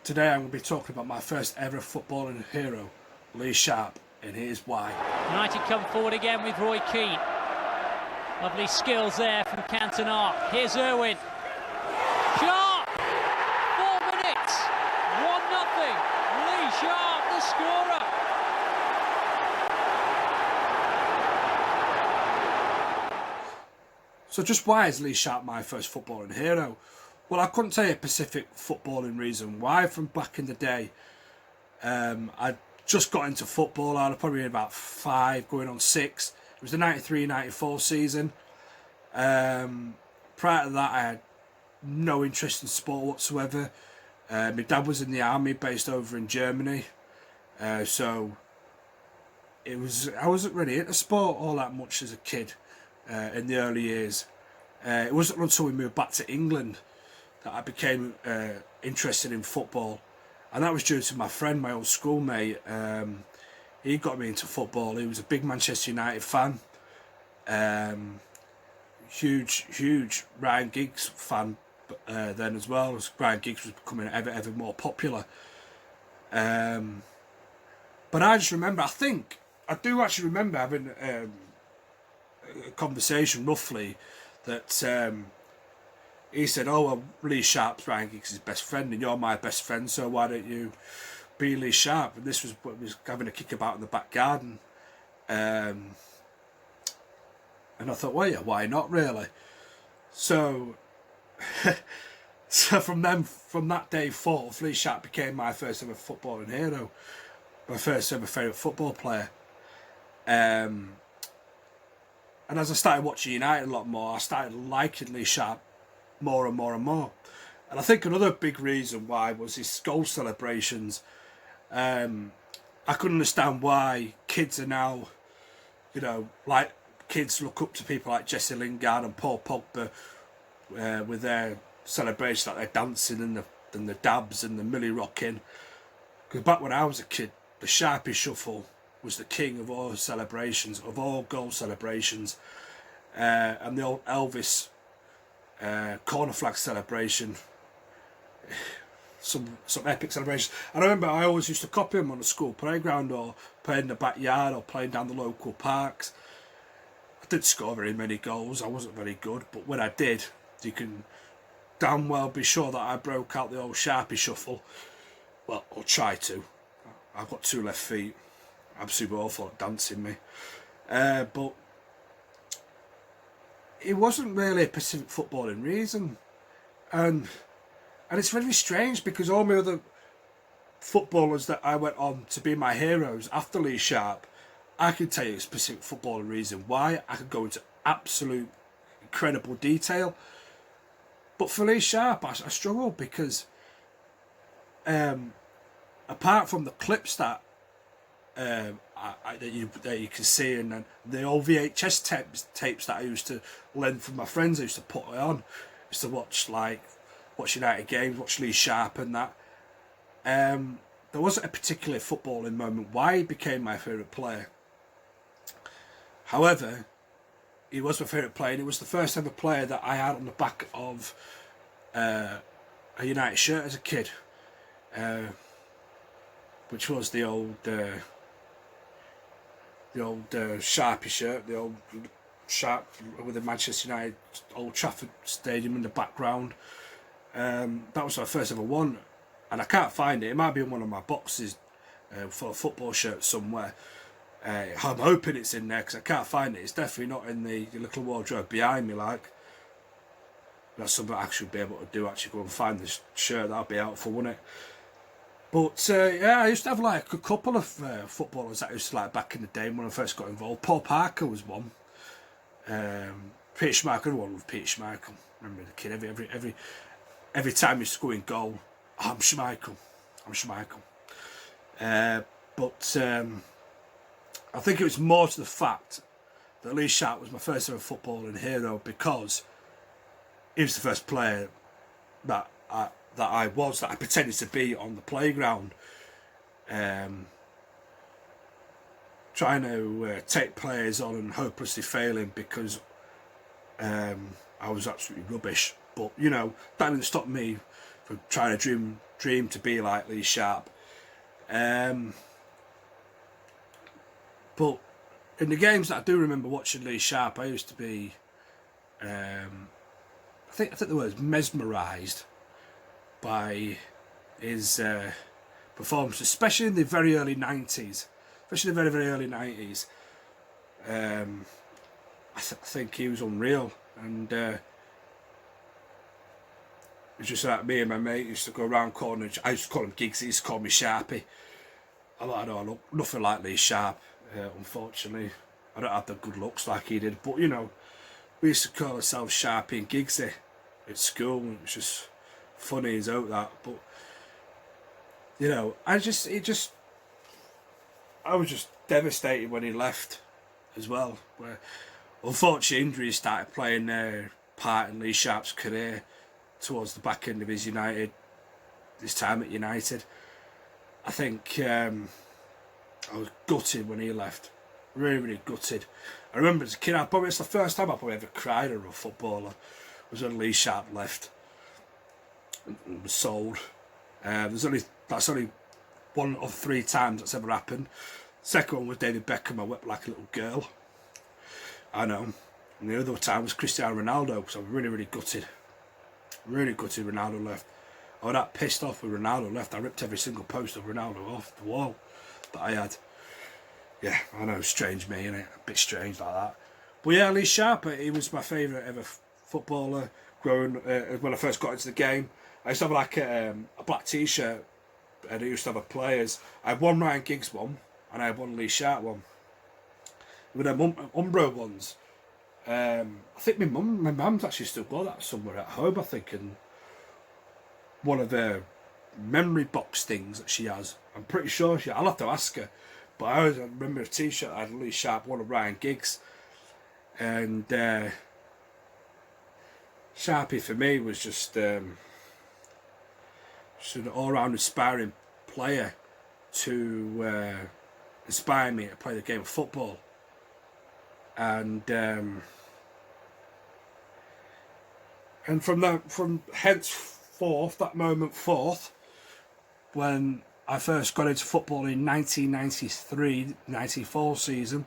Today I'm going to be talking about my first ever footballing hero, Lee Sharpe, and here's why. United come forward again with Roy Keane. Lovely skills there from Cantona. Here's Irwin. Sharpe! 4 minutes! 1-0. Lee Sharpe, the scorer. So just why is Lee Sharpe my first footballing hero? Well, I couldn't tell you a specific footballing reason why from back in the day. I just got into football. I was probably about 5, going on 6. It was the 93-94 season. Prior to that, I had no interest in sport whatsoever. My dad was in the army, based over in Germany. So I wasn't really into sport all that much as a kid in the early years. It wasn't until we moved back to England that I became interested in football, and that was due to my friend, my old schoolmate. He got me into football. He was a big Manchester United fan, huge Ryan Giggs fan then as well, as Ryan Giggs was becoming ever more popular. But I just remember, I do actually remember having a conversation roughly that he said, "Oh, well, Lee Sharpe's Ryan Giggs' best friend, and you're my best friend, so why don't you be Lee Sharpe?" And this was what was having a kick about in the back garden. And I thought, well, yeah, why not, really? So, from that day forth, Lee Sharpe became my first ever footballing hero, my first ever favourite football player. And as I started watching United a lot more, I started liking Lee Sharpe more and more and more. And I think another big reason why was his goal celebrations. I couldn't understand why kids are now, like kids look up to people like Jesse Lingard and Paul Pogba with their celebrations, like they're dancing and the dabs and the millie rocking. Because back when I was a kid, the Sharpie Shuffle was the king of all celebrations, of all goal celebrations, and the old Elvis corner flag celebration, some epic celebrations. And I remember I always used to copy him on the school playground, or playing in the backyard, or playing down the local parks. I didn't score very many goals. I wasn't very good, but when I did, you can damn well be sure that I broke out the old Sharpie Shuffle. Well, or try to. I've got 2 left feet. I'm super awful at dancing, me. But it wasn't really a specific footballing reason, and it's very strange because all my other footballers that I went on to be my heroes after Lee Sharpe, I can tell you a specific footballing reason why. I could go into absolute incredible detail, but for Lee Sharpe, I struggle because apart from the clips that that you can see, and the old VHS tapes that I used to lend from my friends, I used to put it on. I used to watch United games, watch Lee Sharpe and that. There wasn't a particular footballing moment why he became my favourite player. However, he was my favourite player, and it was the first ever player that I had on the back of a United shirt as a kid, which was the old Sharpie shirt, the old Sharpe with the Manchester United Old Trafford Stadium in the background. That was my first ever one, and I can't find it. It might be in one of my boxes for a football shirt somewhere. I'm hoping it's in there because I can't find it. It's definitely not in the little wardrobe behind me. Like, that's something I should be able to do. Actually, go and find this shirt. That'd be helpful, wouldn't it? But yeah, I used to have like a couple of footballers that I used to like back in the day when I first got involved. Paul Parker was one. Peter Schmeichel, one with Peter Schmeichel. Remember the kid, every time he used to go in goal, I'm Schmeichel. But I think it was more to the fact that Lee Sharpe was my first ever footballing hero because he was the first player that I pretended to be on the playground, trying to take players on and hopelessly failing because I was absolutely rubbish. But that didn't stop me from trying to dream dreamed to be like Lee Sharpe. But in the games that I do remember watching Lee Sharpe, I used to be, I think the word mesmerised by his performance, especially in the very early 90s. Especially the very, very early 90s. I think he was unreal. And it was just like me and my mate used to go around calling, I used to call him Giggs, he used to call me Sharpie. I look nothing like Lee Sharpe, unfortunately. I don't have the good looks like he did, but you know, we used to call ourselves Sharpie and Giggsy at school. It was just funny as out that, but you know, I was just devastated when he left as well. Where unfortunately injuries started playing their part in Lee Sharpe's career towards the back end of his time at United. I think I was gutted when he left. Really, really gutted. I remember as a kid, it's the first time I probably ever cried over a footballer was when Lee Sharpe left and was sold. That's only one of 3 times that's ever happened. Second one was David Beckham. I wept like a little girl. I know. And the other time was Cristiano Ronaldo, so I'm really, really gutted. Really gutted Ronaldo left. I was that pissed off when Ronaldo left. I ripped every single post of Ronaldo off the wall that I had. Yeah, I know, strange me, innit? A bit strange like that. But yeah, Lee Sharpe, he was my favourite ever footballer growing when I first got into the game. I used to have like a black t-shirt, and I used to have a players. I had one Ryan Giggs one, and I had one Lee Sharpe one. With them Umbro ones. I think my mum's actually still got that somewhere at home, I think, and one of the memory box things that she has. I'm pretty sure I'll have to ask her. But I always remember a t-shirt I had Lee Sharpe, one of Ryan Giggs. And Sharpie for me was just an all-round inspiring player to inspire me to play the game of football. And from that moment forth, when I first got into football in 1993-94 season,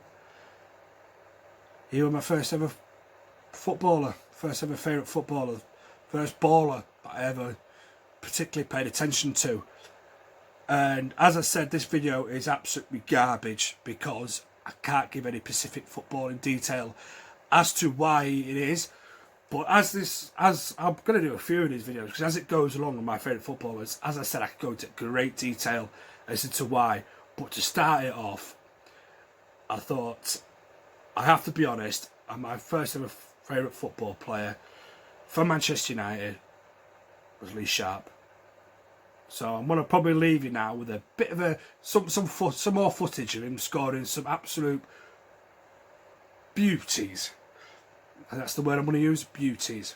he was my first ever footballer, first ever favourite footballer, first baller that I ever particularly paid attention to. And as I said, this video is absolutely garbage because I can't give any specific footballing detail as to why it is. But as I'm going to do a few of these videos, because as it goes along with my favourite footballers, as I said, I could go into great detail as to why. But to start it off, I thought, I have to be honest, my first ever favourite football player from Manchester United was Lee Sharpe. So I'm going to probably leave you now with a bit of some more footage of him scoring some absolute beauties. And that's the word I'm going to use, beauties.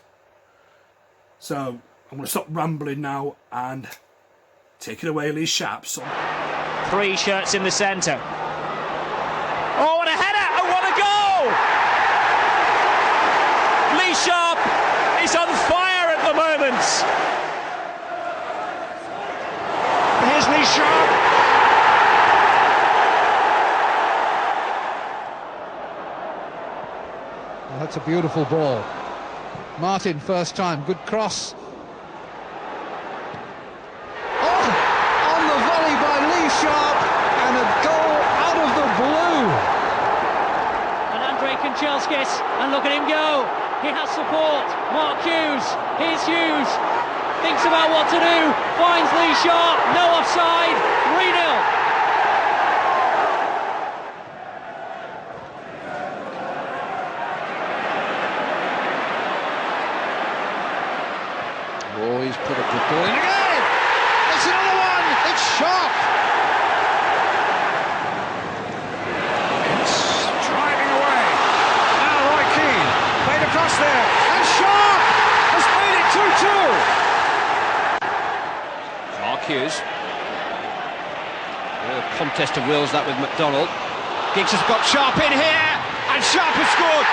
So I'm going to stop rambling now and take it away, Lee Sharpe. So 3 shirts in the centre. Oh, what a header! And what a goal! Lee Sharpe is on fire at the moment. Here's Lee Sharpe. That's a beautiful ball. Martin, first time, good cross. Oh, on the volley by Lee Sharpe, and a goal out of the blue. And Andrei Kanchelskis, and look at him go. He has support. Mark Hughes. Here's Hughes. Thinks about what to do. Finds Lee Sharpe. No offside. 3-0. Oh, he's put a good ball in again! It's another one! It's Sharpe! It's driving away. Now Roy Keane played across there, and Sharpe has made it 2-2. Mark Hughes. A contest of wills that with McDonald. Giggs has got Sharpe in here, and Sharpe has scored.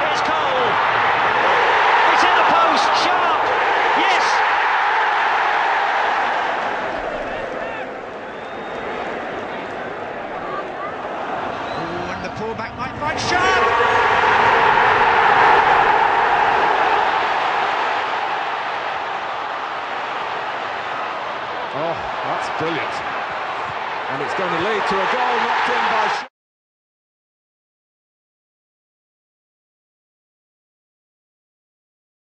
Here's Carl. And it's going to lead to a goal knocked in by...